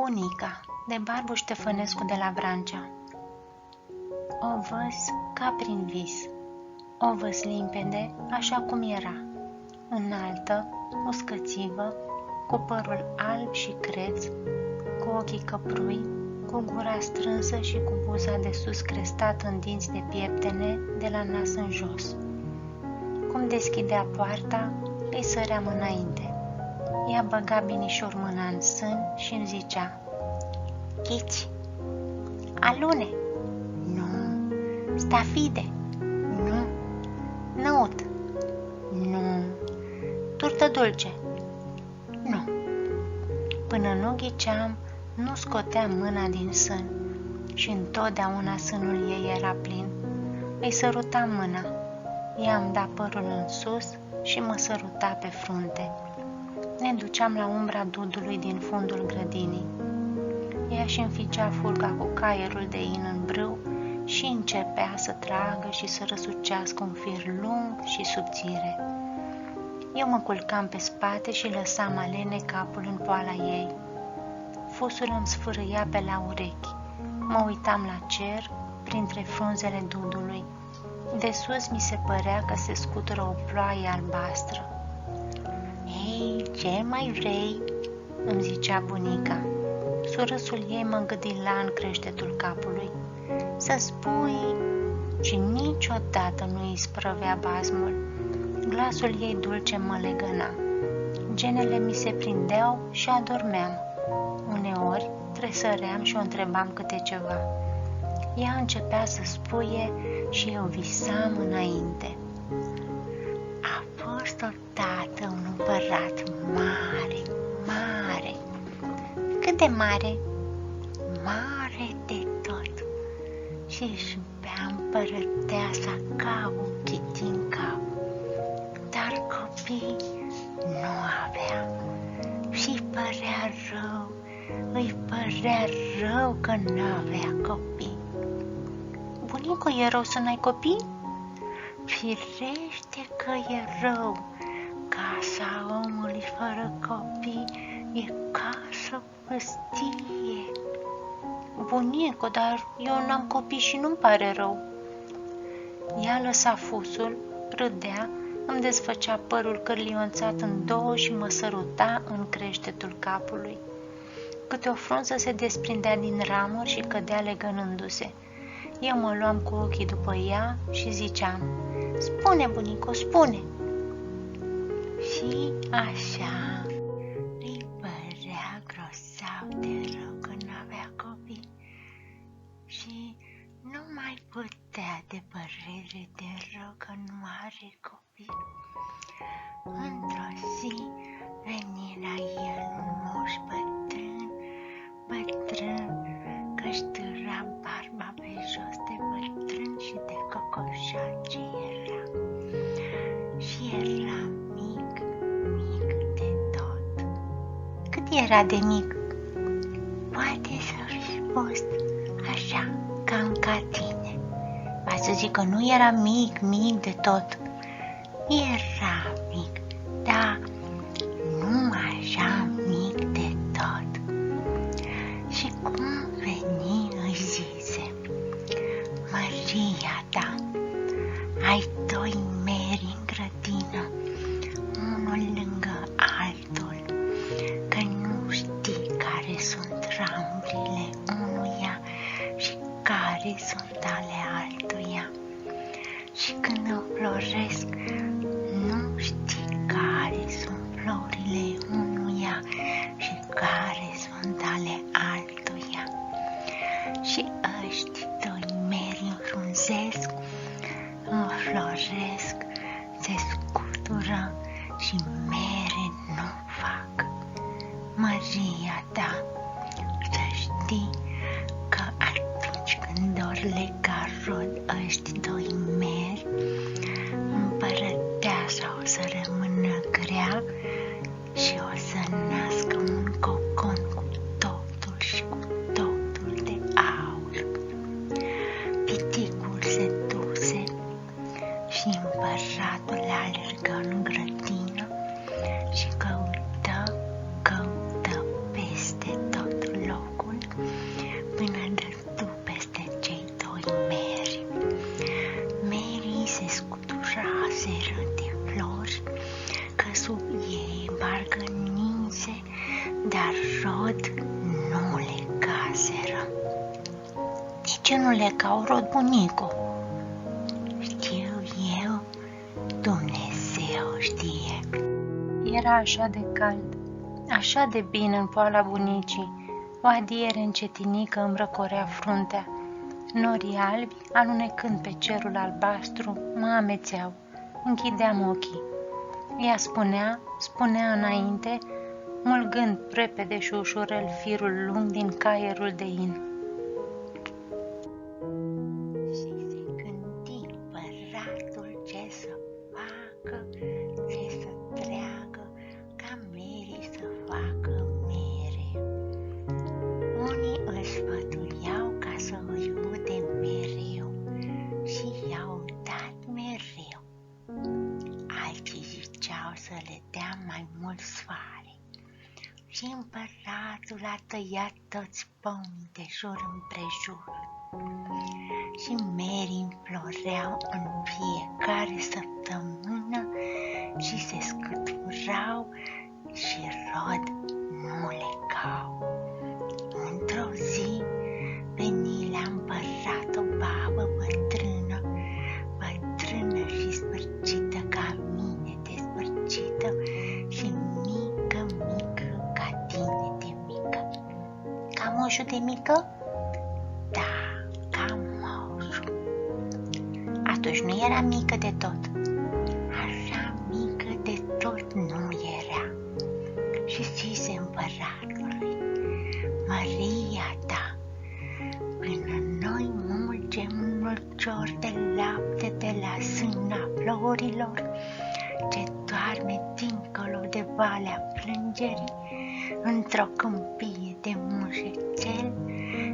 Bunica, de Barbu Ștefănescu de la Vrancea. O văz ca prin vis, o văz limpede așa cum era, înaltă, uscățivă, cu părul alb și creț, cu ochii căprui, cu gura strânsă și cu buza de sus crestată în dinți de pieptene de la nas în jos. Cum deschidea poarta, îi săream înainte. Ea băga binișor mâna în sân și îmi zicea: Chici, alune, nu, stafide, nu, năut, nu, turtă dulce, nu. Până nu ghiceam, nu scoteam mâna din sân și întotdeauna sânul ei era plin. Îi sărutam mâna, ea îmi da părul în sus și mă săruta pe frunte. Ne duceam la umbra dudului din fundul grădinii. Ea își înficea fulga cu caierul de in în brâu și începea să tragă și să răsucească un fir lung și subțire. Eu mă culcam pe spate și lăsam alene capul în poala ei. Fusul îmi sfârâia pe la urechi. Mă uitam la cer, printre frunzele dudului. De sus mi se părea că se scutură o ploaie albastră. Ei, ce mai vrei?" îmi zicea bunica. Surâsul ei mă îngădila în creștetul capului. Să spui, și niciodată nu îi sprăvea basmul. Glasul ei dulce mă legăna. Genele mi se prindeau și adormeam. Uneori tresăream și o întrebam câte ceva. Ea începea să spuie și eu visam înainte. A fost odată un împărat mare, mare. Cât de mare? Mare de tot. Și își bea împărăteasa ca un chitin cap. Dar copii nu avea. Și părea rău, îi părea rău că nu avea copii. Bunico, e rău să n-ai copii? Firește că e rău. Casa omului fără copii e casă pustie. Bunico, dar eu n-am copii și nu-mi pare rău. Ea lăsa fusul, râdea, îmi desfăcea părul cârlionțat în două și mă săruta în creștetul capului. Câte o frunză se desprindea din ramuri și cădea legănându-se. Eu mă luam cu ochii după ea și ziceam: Spune, bunico, spune! Și așa îi părea grozav de rău că n-avea copii și nu mai putea de părere de rău că nu are copii. Într-o zi veni la el un moș bătrân, că-și târa barba pe jos de bătrân și de cocoșat ce era. Și era mic, mic de tot. Cât era de mic? Poate să-și fost așa, cam ca tine. Va să zic că nu era mic, mic de tot. Era mic, dar nu așa mic de tot. Și cum veni îi zise: Maria ta, ai doi meri în grădină, unul lângă altul, că nu știi care sunt ramurile unuia și care sunt ale altuia. Și când înfloresc, nu știi care sunt florile unuia și care sunt ale altuia. Și ăști doi meri înfrunzesc, înfloresc, se scutură și mere nu fac. Maria ta, să știi că atunci când or lega rod ăști doi meri, împărăteasa o să rămână grea și o să nască un cocon cu totul ce nu le caură bunicu? Știu eu, Dumnezeu știe. Era așa de cald, așa de bine în poala bunicii. O adiere încetinică îmi răcorea fruntea. Norii albi, alunecând pe cerul albastru, mă amețeau. Închideam ochii. Ea spunea înainte, mulgând repede și ușurel firul lung din caierul de in. Și se gândi împăratul ce să facă, ce să treagă, ca Mary să facă mere. Unii îl sfătuiau ca să o iude mereu și i-au dat mereu. Alții ziceau să le dea mai mult soare. Și împăratul a tăiat toți pomii de jur împrejur. Și Mary înfloreau în fiecare săptămână și se scâturau și rod nu legau. Într-o zi veni la împărat o babă bătrână, bătrână și spărcită ca mine despărcită și mică, mică ca tine de mică. Ca moșul de mică? Da, ca moșul. Atunci nu era mică de tot. Așa mică de tot nu era. Și zise împăratului, Maria ta, până noi mulgem un mulcior de lapte de la sâna florilor, ce doarme dincolo de valea plângerii, într-o câmpie de mușețel,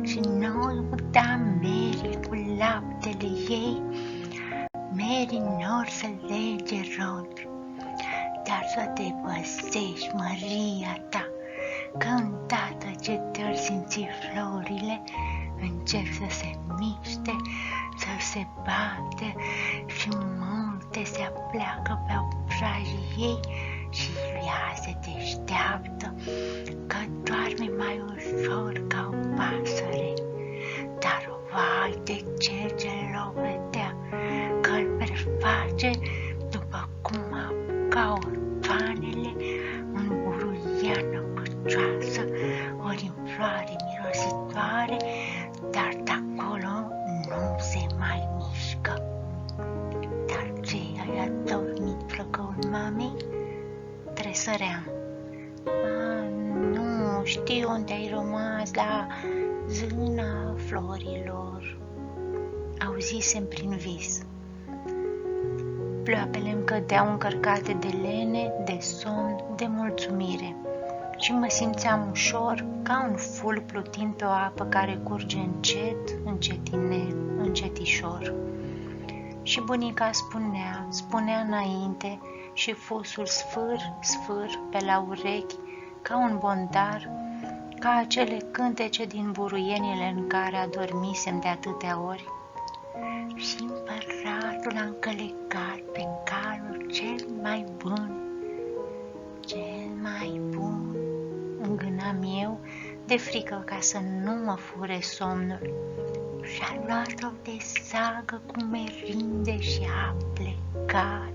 și noi udam Mary cu laptele ei, Mary n-or să lege rod, dar să te păsești, Maria ta, că îndată ce te-or simți florile, încep să se miște, să se bate și multe se apleacă pe obrajii ei și ea se deșteaptă, că doarme mai ușor ca o pasăre. Dar vai de cel ce l-o vedea, că-l preface după cum apuca orfanele în buruiană păcioasă, ori în floare mirositoare, dar de-acolo nu se mai mișcă. Dar ceea i-a dormit flăcăul mamei, tresăream. Nu știu unde ai rămas la zâna florilor, auzisem prin vis. Ploapele îmi cădeau încărcate de lene, de somn, de mulțumire și mă simțeam ușor ca un ful plutind pe o apă care curge încet, încetișor. Și bunica spunea înainte și fusul sfâr pe la urechi ca un bondar, ca acele cântece din buruienile în care adormisem de atâtea ori. Și împăratul a încălecat pe calul cel mai bun, îngânam eu, de frică ca să nu mă fure somnul. Și-a luat-o de sagă cu merinde și a plecat.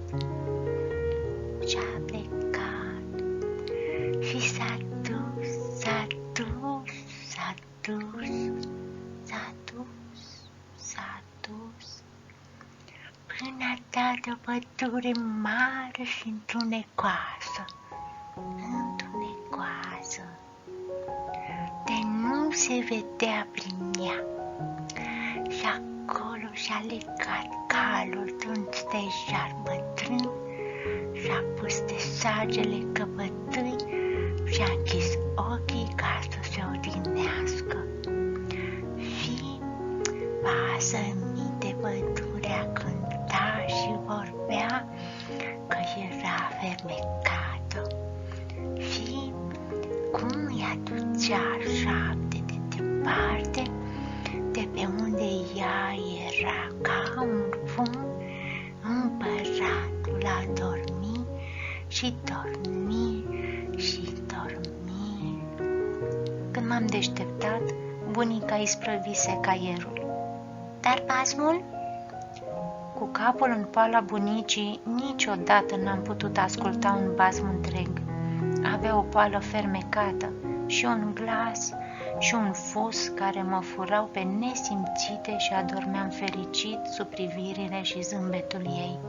Și s-a dus până a dat o pădure mare și întunecoasă, de nu se vedea prin ea. Și acolo și-a legat calul de un stejar bătrân și-a pus de sagele căpătâi și-a închis ochii ca să se odihnească. Și pasă-mi de pădurea cânta și vorbea că era fermecată. Și cum îi aducea șapte de departe, de pe unde ea era ca un fum, împăratul a dormit și dormi. Când m-am deșteptat, bunica isprăvise caierul. Dar basmul? Cu capul în pala bunicii, niciodată n-am putut asculta un basm întreg. Avea o pală fermecată și un glas și un fus care mă furau pe nesimțite și adormeam fericit sub privirile și zâmbetul ei.